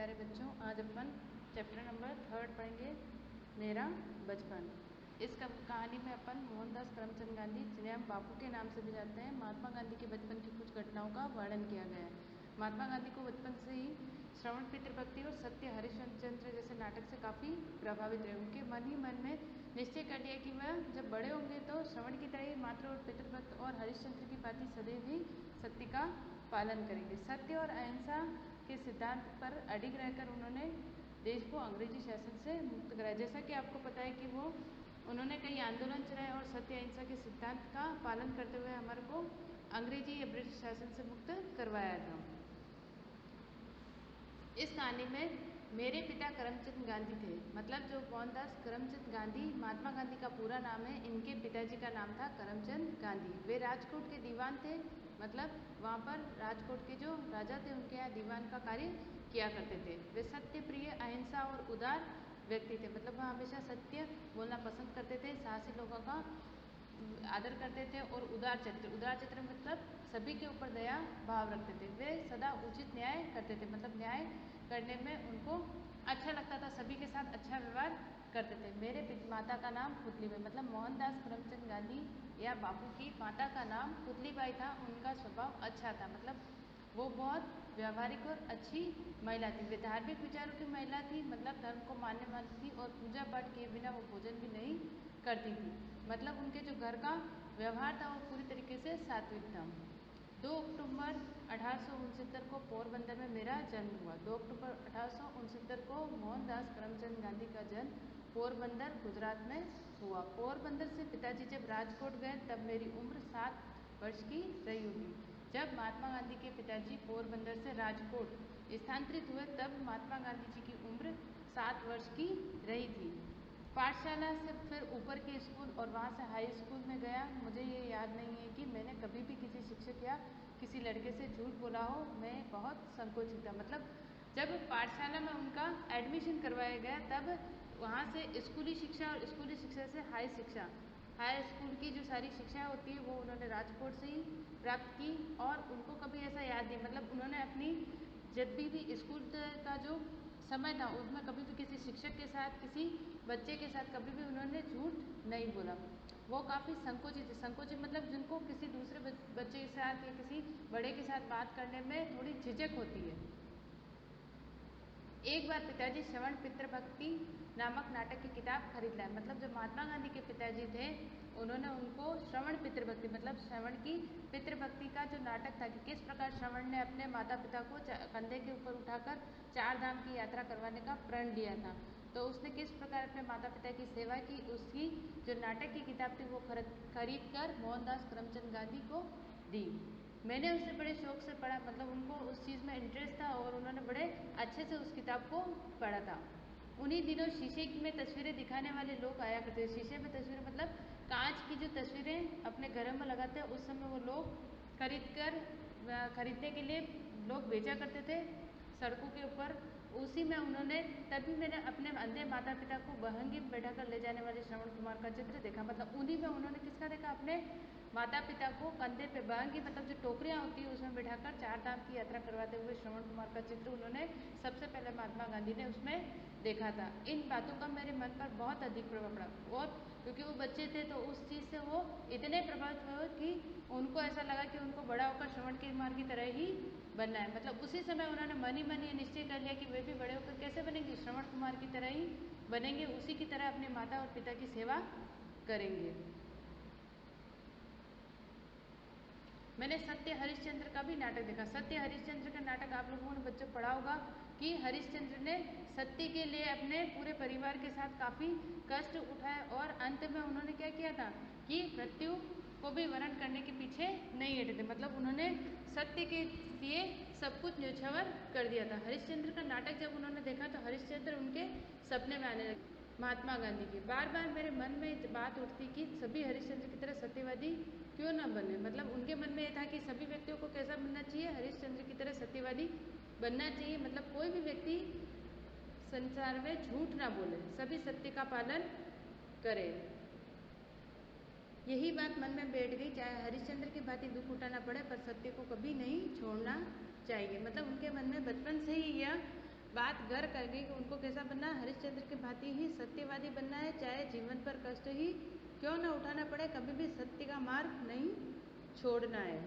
प्यारे बच्चों, आज अपन चैप्टर नंबर 3 पढ़ेंगे, मेरा बचपन। इस कहानी में अपन मोहनदास करमचंद गांधी, जिन्हें हम बापू के नाम से भी जानते हैं, महात्मा गांधी के बचपन की कुछ घटनाओं का वर्णन किया गया है। महात्मा गांधी को बचपन से ही श्रवण पितृभक्ति और सत्य हरिश्चंद्र जैसे नाटक से काफ़ी प्रभावित रहे। उनके मन ही मन में निश्चय कर लिया कि वह जब बड़े होंगे तो श्रवण की तरह ही मातृ और पितृभक्त और हरिश्चंद्र की भांति सदैव ही सत्य का पालन करेंगे। सत्य और अहिंसा के सिद्धांत पर अडिग रहकर उन्होंने देश को अंग्रेजी शासन से मुक्त कराया। जैसा कि आपको पता है कि उन्होंने कई आंदोलन चलाए और सत्य अहिंसा के सिद्धांत का पालन करते हुए हमारे को अंग्रेजी या ब्रिटिश शासन से मुक्त करवाया था। इस कहानी में मेरे पिता करमचंद गांधी थे, मतलब जो मोहनदास करमचंद गांधी महात्मा गांधी का पूरा नाम है, इनके पिताजी का नाम था करमचंद गांधी। वे राजकोट के दीवान थे, मतलब वहाँ पर राजकोट के जो राजा थे उनके यहाँ दीवान का कार्य किया करते थे। वे सत्य प्रिय, अहिंसा और उदार व्यक्ति थे, मतलब वह हमेशा सत्य बोलना पसंद करते थे, साहसी लोगों का आदर करते थे और उदार चित्र मतलब सभी के ऊपर दया भाव रखते थे। वे सदा उचित न्याय करते थे, मतलब न्याय करने में उनको अच्छा लगता था, सभी के साथ अच्छा व्यवहार करते थे। मेरे माता का नाम पुतलीबाई, मतलब मोहनदास करमचंद गांधी या बापू की माता का नाम पुतलीबाई था। उनका स्वभाव अच्छा था, मतलब वो बहुत व्यावहारिक और अच्छी महिला थी। वे धार्मिक विचारों की महिला थी, मतलब धर्म को मानने वाली थी और पूजा पाठ किए बिना वो भोजन भी नहीं करती थी। मतलब उनके जो घर का व्यवहार था वो पूरी तरीके से सात्विक था। 2 अक्टूबर 1869 को पोरबंदर में मेरा जन्म हुआ। 2 अक्टूबर 1869 को मोहनदास करमचंद गांधी का जन्म पोरबंदर गुजरात में हुआ। पोरबंदर से पिताजी जब राजकोट गए तब मेरी उम्र 7 वर्ष की रही होगी। जब महात्मा गांधी के पिताजी पोरबंदर से राजकोट स्थानांतरित हुए तब महात्मा गांधी जी की उम्र 7 वर्ष की रही थी। पाठशाला से फिर ऊपर के स्कूल और वहाँ से हाई स्कूल में गया। मुझे ये याद नहीं है कि मैंने कभी भी किसी शिक्षक या किसी लड़के से झूठ बोला हो। मैं बहुत संकोचित था, मतलब जब पाठशाला में उनका एडमिशन करवाया गया तब वहाँ से स्कूली शिक्षा और स्कूली शिक्षा से हाई स्कूल की जो सारी शिक्षा होती है वो उन्होंने राजकोट से ही प्राप्त की। और उनको कभी ऐसा याद नहीं, मतलब उन्होंने अपनी जब भी स्कूल का जो समय था उसमें कभी भी किसी शिक्षक के साथ, किसी बच्चे के साथ कभी भी उन्होंने झूठ नहीं बोला। वो काफ़ी संकोचित मतलब जिनको किसी दूसरे बच्चे के साथ या किसी बड़े के साथ बात करने में थोड़ी झिझक होती है। एक बार पिताजी श्रवण पितृभक्ति नामक नाटक की किताब खरीद लाए, मतलब जो महात्मा गांधी के पिताजी थे उन्होंने उनको श्रवण पितृभक्ति मतलब श्रवण की पितृभक्ति का जो नाटक था कि किस प्रकार श्रवण ने अपने माता पिता को कंधे के ऊपर उठाकर 4 धाम की यात्रा करवाने का प्रण लिया था, तो उसने किस प्रकार अपने माता पिता की सेवा की, उसकी जो नाटक की किताब थी वो खरीद कर मोहनदास करमचंद गांधी को दी। मैंने उसे बड़े शौक से पढ़ा, मतलब उनको उस चीज़ में इंटरेस्ट था और उन्होंने बड़े अच्छे से उस किताब को पढ़ा था। उन्हीं दिनों शीशे में तस्वीरें दिखाने वाले लोग आया करते थे। शीशे में तस्वीरें मतलब कांच की जो तस्वीरें अपने घर में लगाते हैं, उस समय वो लोग खरीदने के लिए लोग बेचा करते थे सड़कों के ऊपर। उसी में उन्होंने तभी मैंने अपने अंधे माता पिता को बहंगी में बैठा कर ले जाने वाले श्रवण कुमार का चित्र देखा, मतलब उन्हीं में उन्होंने किसका देखा, अपने माता पिता को कंधे पे बहंगी मतलब जो टोकरियाँ होती है उसमें बैठाकर 4 धाम की यात्रा करवाते हुए श्रवण कुमार का चित्र उन्होंने सबसे पहले महात्मा गांधी ने उसमें देखा था। इन बातों का मेरे मन पर बहुत अधिक प्रभाव पड़ा और क्योंकि वो बच्चे थे तो उस चीज़ से वो इतने प्रभावित हुए कि उनको ऐसा लगा कि उनको बड़ा होकर श्रवण कुमार की तरह ही बनना है। मतलब उसी समय उन्होंने मन ही मन ये निश्चय कर लिया कि वे भी बड़े होकर कैसे बनेंगे, श्रवण कुमार की तरह ही बनेंगे, उसी की तरह अपने माता और पिता की सेवा करेंगे। मैंने सत्य हरिश्चंद्र का भी नाटक देखा। सत्य हरिश्चंद्र का नाटक आप लोगों ने बच्चों पढ़ा होगा कि हरिश्चंद्र ने सत्य के लिए अपने पूरे परिवार के साथ काफ़ी कष्ट उठाए और अंत में उन्होंने क्या किया था कि मृत्यु को भी वरण करने के पीछे नहीं हटे थे, मतलब उन्होंने सत्य के लिए सब कुछ न्यौछावर कर दिया था। हरिश्चंद्र का नाटक जब उन्होंने देखा तो हरिश्चंद्र उनके सपने में आने लगे। महात्मा गांधी की बार बार मेरे मन में बात उठती कि सभी हरिश्चंद्र की तरह सत्यवादी क्यों ना बने, मतलब उनके मन में यह था कि सभी व्यक्तियों को कैसा बनना चाहिए, हरिश्चंद्र की तरह सत्यवादी बनना चाहिए, मतलब कोई भी व्यक्ति संसार में झूठ ना बोले, सभी सत्य का पालन करे। यही बात मन में बैठ गई, चाहे हरिश्चंद्र की भांति दुख उठाना पड़े पर सत्य को कभी नहीं छोड़ना चाहिए। मतलब उनके मन में बचपन से ही यह बात घर कर गई कि उनको कैसा बनना है, हरिश्चंद्र की भांति ही सत्यवादी बनना है, चाहे जीवन पर कष्ट ही क्यों न उठाना पड़े, कभी भी सत्य का मार्ग नहीं छोड़ना है।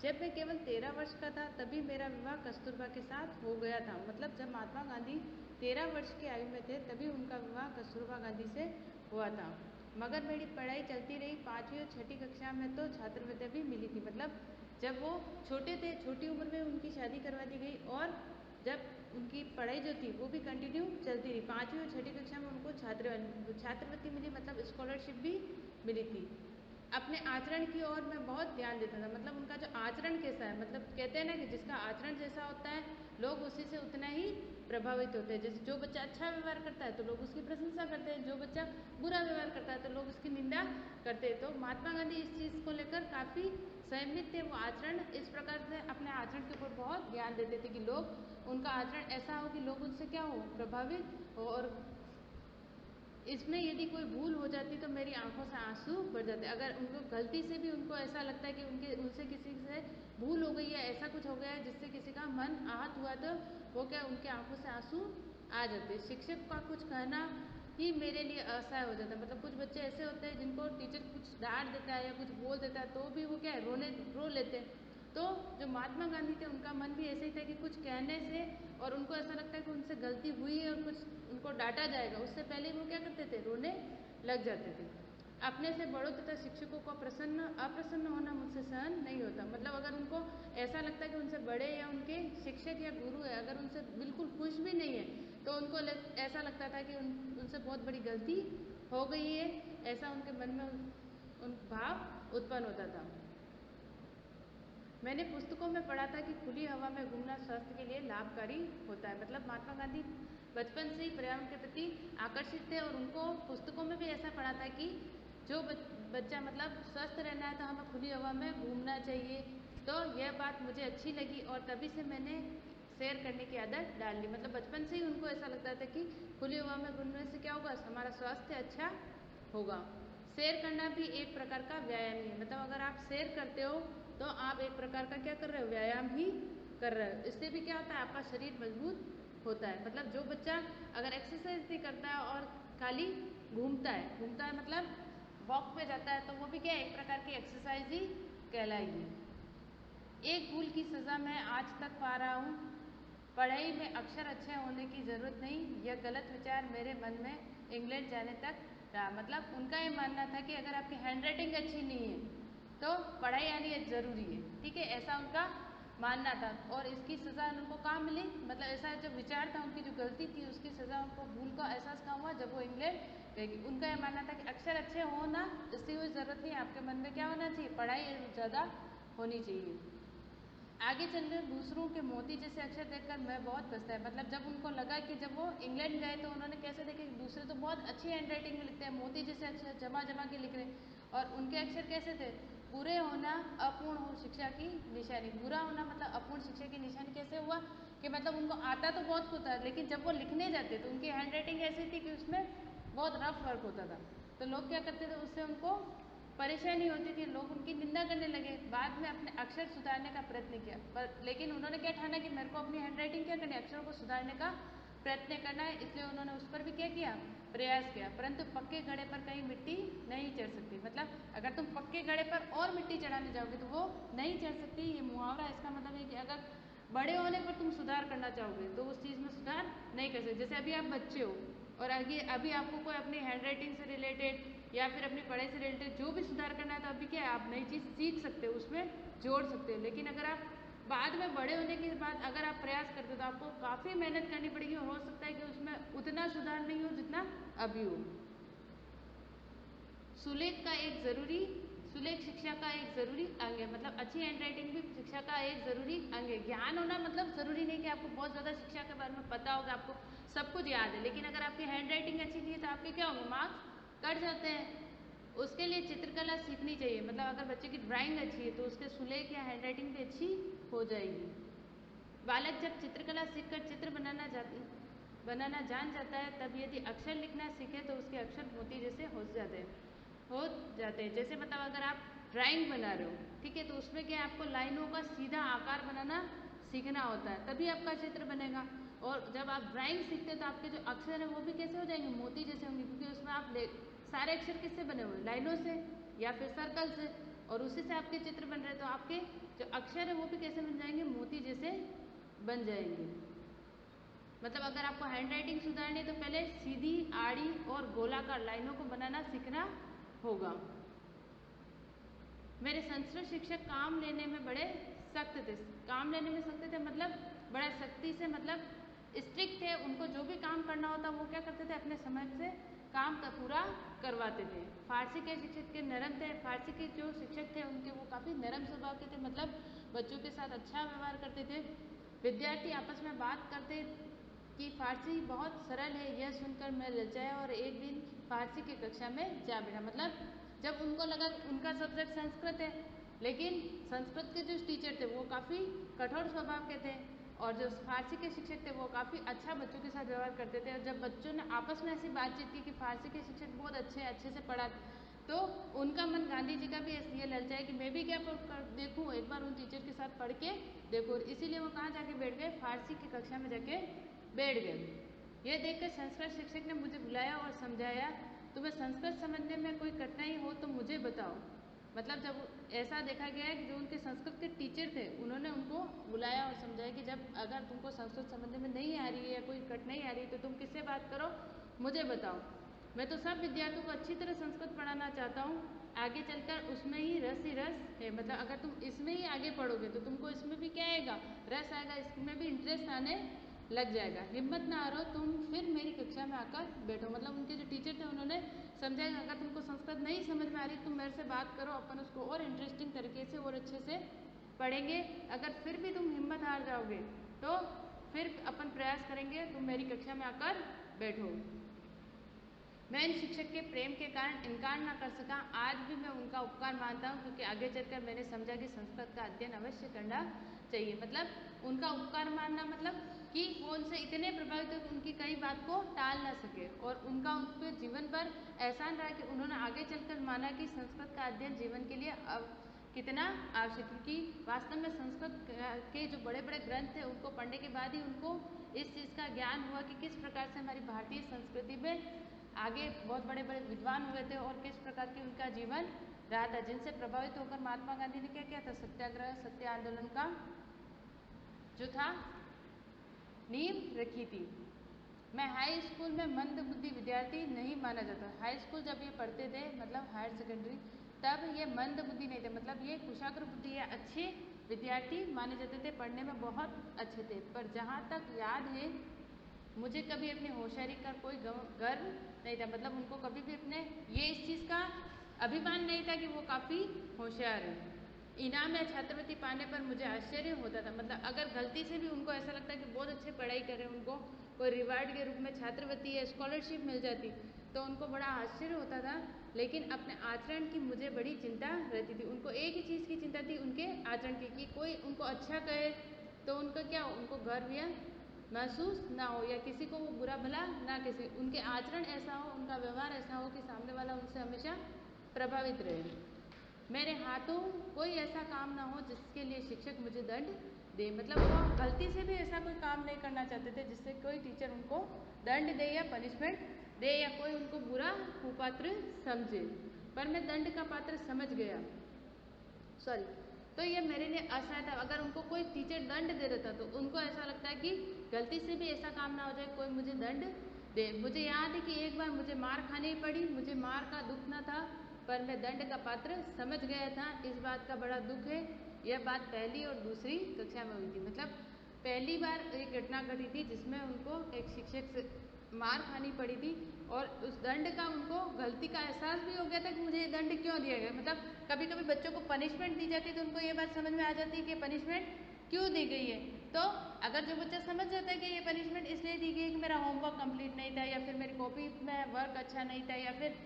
जब मैं केवल 13 वर्ष का था तभी मेरा विवाह कस्तूरबा के साथ हो गया था। मतलब जब महात्मा गांधी 13 वर्ष की आयु में थे तभी उनका विवाह कस्तूरबा गांधी से हुआ था। मगर मेरी पढ़ाई चलती रही। 5वीं और 6ठी कक्षा में तो छात्रवृत्ति भी मिली थी। मतलब जब वो छोटे थे, छोटी उम्र में उनकी शादी करवा दी गई और जब उनकी पढ़ाई जो थी वो भी कंटिन्यू चलती रही। 5वीं और 6ठी कक्षा में उनको छात्रवृत्ति मिली, मतलब स्कॉलरशिप भी मिली थी। अपने आचरण की ओर मैं बहुत ध्यान देता था। मतलब उनका जो आचरण कैसा है, मतलब कहते हैं ना कि जिसका आचरण जैसा होता है लोग उसी से उतना ही प्रभावित होते हैं। जैसे जो बच्चा अच्छा व्यवहार करता है तो लोग उसकी प्रशंसा करते हैं, जो बच्चा बुरा व्यवहार करता है तो लोग उसकी निंदा करते हैं। तो महात्मा गांधी इस चीज़ को लेकर काफ़ी संयमित थे। वो आचरण इस प्रकार से अपने आचरण के ऊपर बहुत ध्यान देते थे कि लोग उनका आचरण ऐसा हो कि लोग उनसे क्या हो, प्रभावित हो। और इसमें यदि कोई भूल हो जाती तो मेरी आंखों से आंसू भर जाते। अगर उनको गलती से भी उनको ऐसा लगता है कि उनसे किसी से भूल हो गई है, ऐसा कुछ हो गया है जिससे किसी का मन आहत हुआ, तो वो क्या उनके आंखों से आंसू आ जाते। शिक्षक का कुछ कहना ही मेरे लिए असह्य हो जाता। मतलब कुछ बच्चे ऐसे होते हैं जिनको टीचर कुछ डांट देता है या कुछ बोल देता है तो भी वो क्या है रो लेते हैं। तो जो महात्मा गांधी थे उनका मन भी ऐसे ही था कि कुछ कहने से और उनको ऐसा लगता है कि उनसे गलती हुई है और कुछ उनको डांटा जाएगा, उससे पहले वो क्या करते थे, रोने लग जाते थे। अपने से बड़ों तथा शिक्षकों को अप्रसन्न होना मुझसे सहन नहीं होता। मतलब अगर उनको ऐसा लगता है कि उनसे बड़े या उनके शिक्षक या गुरु है, अगर उनसे बिल्कुल खुश भी नहीं है तो उनको ऐसा लगता था कि उनसे बहुत बड़ी गलती हो गई है, ऐसा उनके मन में उन भाव उत्पन्न होता था। मैंने पुस्तकों में पढ़ा था कि खुली हवा में घूमना स्वास्थ्य के लिए लाभकारी होता है। मतलब महात्मा गांधी बचपन से ही पर्यावरण के प्रति आकर्षित थे और उनको पुस्तकों में भी ऐसा पढ़ा था कि जो बच्चा मतलब स्वस्थ रहना है तो हमें खुली हवा में घूमना चाहिए। तो यह बात मुझे अच्छी लगी और तभी से मैंने सैर करने की आदत डाल ली। मतलब बचपन से ही उनको ऐसा लगता था कि खुली हवा में घूमने से क्या होगा, हमारा स्वास्थ्य अच्छा होगा। सैर करना भी एक प्रकार का व्यायाम ही है। मतलब अगर आप सैर करते हो तो आप एक प्रकार का क्या कर रहे हो, व्यायाम ही कर रहे हो। इससे भी क्या होता है, आपका शरीर मजबूत होता है। मतलब जो बच्चा अगर एक्सरसाइज नहीं करता है और खाली घूमता है मतलब वॉक पे जाता है तो वो भी क्या एक प्रकार की एक्सरसाइज ही कहलाएगी। एक भूल की सज़ा मैं आज तक पा रहा हूँ। पढ़ाई में अक्षर अच्छे होने की ज़रूरत नहीं, यह गलत विचार मेरे मन में इंग्लैंड जाने तक रहा। मतलब उनका ये मानना था कि अगर आपकी हैंडराइटिंग अच्छी नहीं है तो पढ़ाई आनी ज़रूरी है, ठीक है, ऐसा उनका मानना था। और इसकी सज़ा उनको कहाँ मिली, मतलब ऐसा जो विचार था, उनकी जो गलती थी उसकी सज़ा उनको भूल का एहसास कहाँ हुआ, जब वो इंग्लैंड गई। उनका यह मानना था कि अक्षर अच्छे हो ना, इसकी कोई ज़रूरत नहीं, आपके मन में क्या होना चाहिए, पढ़ाई ज़्यादा होनी चाहिए। आगे चलकर दूसरों के मोती जैसे अक्षर देखकर मैं बहुत पछताया। मतलब जब उनको लगा कि जब वो इंग्लैंड गए तो उन्होंने कैसे देखे कि दूसरे तो बहुत अच्छी हैंडराइटिंग में लिखते हैं, मोती जैसे अक्षर जमा जमा के लिख रहे हैं और उनके अक्षर कैसे थे, पूरे होना अपूर्ण हो शिक्षा की निशानी। बुरा होना मतलब अपूर्ण शिक्षा की निशानी कैसे हुआ कि मतलब उनको आता तो बहुत कुछ था लेकिन जब वो लिखने जाते तो उनकी हैंडराइटिंग ऐसी थी कि उसमें बहुत रफ वर्क होता था। तो लोग क्या करते थे, उससे उनको परेशानी होती थी, लोग उनकी निंदा करने लगे। बाद में अपने अक्षर सुधारने का प्रयत्न किया लेकिन उन्होंने क्या ठाना कि मेरे को अपनी हैंडराइटिंग क्या करनी है, अक्षरों को सुधारने का प्रयत्न करना है, इसलिए उन्होंने उस पर भी क्या किया, प्रयास किया। परंतु पक्के घड़े पर कहीं मिट्टी नहीं चढ़ सकती। मतलब अगर तुम पक्के घड़े पर और मिट्टी चढ़ाने जाओगे तो वो नहीं चढ़ सकती। ये मुहावरा इसका मतलब है कि अगर बड़े होने पर तुम सुधार करना चाहोगे तो उस चीज़ में सुधार नहीं कर सकते। जैसे अभी आप बच्चे हो और अभी आपको कोई अपनी हैंडराइटिंग से रिलेटेड या फिर अपनी पढ़ाई से रिलेटेड जो भी सुधार करना है तो अभी क्या है, आप नई चीज़ सीख सकते हो, उसमें जोड़ सकते हो। लेकिन अगर आप बाद में बड़े होने के बाद अगर आप प्रयास करते हो तो आपको काफ़ी मेहनत करनी पड़ेगी और हो सकता है कि उसमें उतना सुधार नहीं हो जितना अभी हो। सुलेख शिक्षा का एक ज़रूरी अंग है। मतलब अच्छी हैंडराइटिंग भी शिक्षा का एक ज़रूरी अंग है। ज्ञान होना मतलब ज़रूरी नहीं कि आपको बहुत ज़्यादा शिक्षा के बारे में पता होगा, आपको सब कुछ याद है, लेकिन अगर आपकी हैंडराइटिंग अच्छी नहीं है तो आपके क्या होंगे, मार्क्स कट जाते हैं। उसके लिए चित्रकला सीखनी चाहिए। मतलब अगर बच्चे की ड्राइंग अच्छी है तो उसके सुलेख या हैंडराइटिंग भी अच्छी हो जाएगी। बालक जब चित्रकला सीखकर चित्र बनाना जान जाता है तब यदि अक्षर लिखना सीखे तो उसके अक्षर मोती जैसे हो जाते हैं। जैसे मतलब अगर आप ड्राइंग बना रहे हो, ठीक है, तो उसमें क्या आपको लाइनों का सीधा आकार बनाना सीखना होता है, तभी आपका चित्र बनेगा। और जब आप ड्राइंग सीखते हैं तो आपके जो अक्षर हैं वो भी कैसे हो जाएंगे, मोती जैसे होंगे, क्योंकि उसमें आप सारे अक्षर किससे बने हुए, लाइनों से या फिर सर्कल से, और उसी से आपके चित्र बन रहे हैं। तो आपके जो अक्षर है वो भी कैसे बन जाएंगे, मोती जैसे बन जाएंगे। मतलब अगर आपको हैंड राइटिंग सुधारनी है तो पहले सीधी, आड़ी और गोलाकार लाइनों को बनाना सीखना होगा। मेरे संस्कृत शिक्षक काम लेने में बड़े सख्त थे। काम लेने में सख्त थे मतलब बड़ा सख्ती से, मतलब स्ट्रिक्ट थे। उनको जो भी काम करना होता वो क्या करते थे, अपने समय से काम का पूरा करवाते थे। फारसी के शिक्षक के नरम थे। फारसी के जो शिक्षक थे उनके वो काफ़ी नरम स्वभाव के थे, मतलब बच्चों के साथ अच्छा व्यवहार करते थे। विद्यार्थी आपस में बात करते कि फारसी बहुत सरल है, यह सुनकर मैं लज्जाया और एक दिन फारसी की कक्षा में जा बैठा। मतलब जब उनको लगा उनका सब्जेक्ट संस्कृत है, लेकिन संस्कृत के जो टीचर थे वो काफ़ी कठोर स्वभाव के थे, और जो फारसी के शिक्षक थे वो काफ़ी अच्छा बच्चों के साथ व्यवहार करते थे। और जब बच्चों ने आपस में ऐसी बातचीत की कि फारसी के शिक्षक बहुत अच्छे से पढ़ा, तो उनका मन गांधी जी का भी ये ललचाया कि मैं भी क्या देखूँ, एक बार उन टीचर के साथ पढ़ के देखो। इसीलिए वो कहाँ जाके बैठ गए, फारसी की कक्षा में जाके बैठ गए। ये देखकर संस्कृत शिक्षक ने मुझे बुलाया और समझाया, तुम्हें संस्कृत समझने में कोई कठिनाई हो तो मुझे बताओ। मतलब जब ऐसा देखा गया है कि जो उनके संस्कृत के टीचर थे उन्होंने उनको बुलाया और समझाया कि जब अगर तुमको संस्कृत समझने में नहीं आ रही है या कोई कठिनाई आ रही है तो तुम किससे बात करो, मुझे बताओ। मैं तो सब विद्यार्थियों को अच्छी तरह संस्कृत पढ़ाना चाहता हूँ, आगे चलकर उसमें ही रस है। मतलब अगर तुम इसमें ही आगे पढ़ोगे तो तुमको इसमें भी क्या आएगा, रस आएगा, इसमें भी इंटरेस्ट आने लग जाएगा। हिम्मत ना हारो, तुम फिर मेरी कक्षा में आकर बैठो। मतलब उनके जो टीचर थे उन्होंने समझाया अगर तुमको संस्कृत नहीं समझ में आ रही तुम मेरे से बात करो, अपन उसको और इंटरेस्टिंग तरीके से और अच्छे से पढ़ेंगे। अगर फिर भी तुम हिम्मत हार जाओगे तो फिर अपन प्रयास करेंगे, तुम मेरी कक्षा में आकर बैठो। मैं इन शिक्षक के प्रेम के कारण इनकार ना कर सका। आज भी मैं उनका उपकार मानता हूँ, क्योंकि आगे चलकर मैंने समझा कि संस्कृत का अध्ययन अवश्य करना चाहिए। मतलब उनका उपकार मानना मतलब कि वो उनसे इतने प्रभावित हो कि उनकी कई बात को टाल ना सके, और उनका उन पर जीवन पर एहसान रहा कि उन्होंने आगे चलकर माना कि संस्कृत का अध्ययन जीवन के लिए अब कितना आवश्यक, क्योंकि वास्तव में संस्कृत के जो बड़े बड़े ग्रंथ थे उनको पढ़ने के बाद ही उनको इस चीज़ का ज्ञान हुआ कि किस प्रकार से हमारी भारतीय संस्कृति में आगे बहुत बड़े बड़े विद्वान हुए थे और किस प्रकार की उनका जीवन रहा था, जिनसे प्रभावित होकर महात्मा गांधी ने क्या किया था, सत्याग्रह, सत्य आंदोलन का जो था नींव रखी थी। मैं हाई स्कूल में मंद बुद्धि विद्यार्थी नहीं माना जाता। हाई स्कूल जब ये पढ़ते थे, मतलब हायर सेकेंडरी, तब ये मंद बुद्धि नहीं थे, मतलब ये कुशाग्र बुद्धि या अच्छे विद्यार्थी माने जाते थे, पढ़ने में बहुत अच्छे थे। पर जहाँ तक याद है मुझे कभी अपनी होशियारी का कोई गर्व नहीं था। मतलब उनको कभी भी अपने ये इस चीज़ का अभिमान नहीं था कि वो काफ़ी होशियार है। इनाम या छात्रवृत्ति पाने पर मुझे आश्चर्य होता था। मतलब अगर गलती से भी उनको ऐसा लगता है कि बहुत अच्छे पढ़ाई कर रहे हैं, उनको कोई रिवार्ड के रूप में छात्रवृत्ति या स्कॉलरशिप मिल जाती तो उनको बड़ा आश्चर्य होता था। लेकिन अपने आचरण की मुझे बड़ी चिंता रहती थी। उनको एक ही चीज़ की चिंता थी, उनके आचरण की, कि कोई उनको अच्छा कहे तो उनका क्या, उनको गर्व या महसूस ना हो, या किसी को वो बुरा भला ना किसी, उनके आचरण ऐसा हो, उनका व्यवहार ऐसा हो कि सामने वाला उनसे हमेशा प्रभावित रहे। मेरे हाथों कोई ऐसा काम ना हो जिसके लिए शिक्षक मुझे दंड दे। मतलब वो गलती से भी ऐसा कोई काम नहीं करना चाहते थे जिससे कोई टीचर उनको दंड दे या पनिशमेंट दे या कोई उनको बुरा कुपात्र समझे। पर मैं दंड का पात्र समझ गया, तो ये मेरे लिए असह्य था। अगर उनको कोई टीचर दंड दे देता तो उनको ऐसा लगता है कि गलती से भी ऐसा काम ना हो जाए कोई मुझे दंड दे। मुझे याद है कि एक बार मुझे मार खानी पड़ी, मुझे मार का दुख न था पर मैं दंड का पात्र समझ गया था। इस बात का बड़ा दुख है। यह बात पहली और दूसरी कक्षा में हुई थी। मतलब पहली बार एक घटना घटी थी जिसमें उनको एक शिक्षक से मार खानी पड़ी थी, और उस दंड का उनको गलती का एहसास भी हो गया था कि मुझे ये दंड क्यों दिया गया। मतलब कभी कभी बच्चों को पनिशमेंट दी जाती है तो उनको ये बात समझ में आ जाती है कि पनिशमेंट क्यों दी गई है। तो अगर जो बच्चा समझ जाता है कि ये पनिशमेंट इसलिए दी गई है कि मेरा होमवर्क कंप्लीट नहीं था, या फिर मेरी कॉपी में वर्क अच्छा नहीं था, या फिर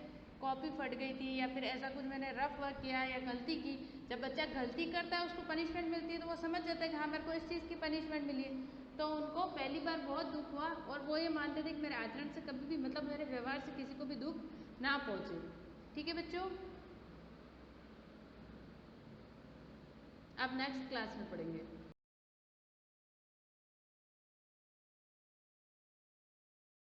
कॉपी फट गई थी, या फिर ऐसा कुछ मैंने रफ वर्क किया या गलती की। जब बच्चा गलती करता है उसको पनिशमेंट मिलती है तो वो समझ जाता है कि हाँ मेरे को इस चीज़ की पनिशमेंट मिली है। तो उनको पहली बार बहुत दुख हुआ और वो ये मानते थे कि मेरे आचरण से कभी भी, मतलब मेरे व्यवहार से किसी को भी दुख ना पहुँचे। ठीक है बच्चों, अब नेक्स्ट क्लास में पढ़ेंगे।